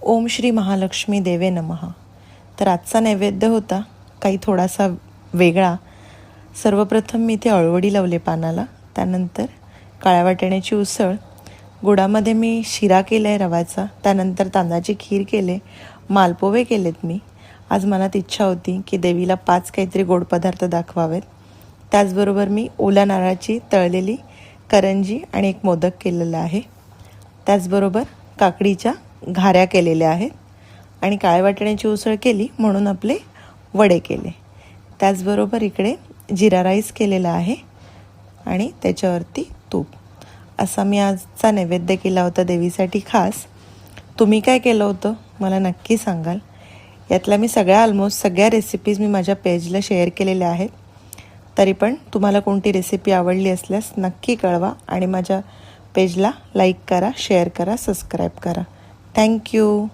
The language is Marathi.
ओम श्री महालक्ष्मी देवे नमः। तर आजचा नैवेद्य होता काही थोडासा वेगळा। सर्वप्रथम मी इथे अळवडी लावले पानाला, त्यानंतर काळ्या वाटाण्याची उसळ, गुळामध्ये मी शिरा केला आहे रवाचा, त्यानंतर तांदळाची खीर केले, मालपोहे केलेत मी। आज मनात इच्छा होती की देवीला 5 काहीतरी गोड पदार्थ दाखवावेत। त्याचबरोबर मी ओल्या नारळाची तळलेली करंजी आणि एक मोदक केलेला आहे। त्याचबरोबर काकडीच्या घाऱ्या केलेल्या आहेत आणि काळ्या वाटाण्याची उसळ केली म्हणून आपले वडे केले। त्याचबरोबर इकडे जिरा राईस केलेला आहे आणि त्याच्यावरती तूप। असा मी आजचा नैवेद्य केला होता देवीसाठी खास। तुम्ही काय केलं होतं मला नक्की सांगाल। यातल्या मी ऑलमोस्ट सगळ्या रेसिपीज मी माझ्या पेजला शेअर केलेल्या आहेत। तरी पण तुम्हाला कोणती रेसिपी आवडली असल्यास नक्की कळवा आणि माझ्या पेजला लाईक करा, शेअर करा, सबस्क्राईब करा। थँक्यू।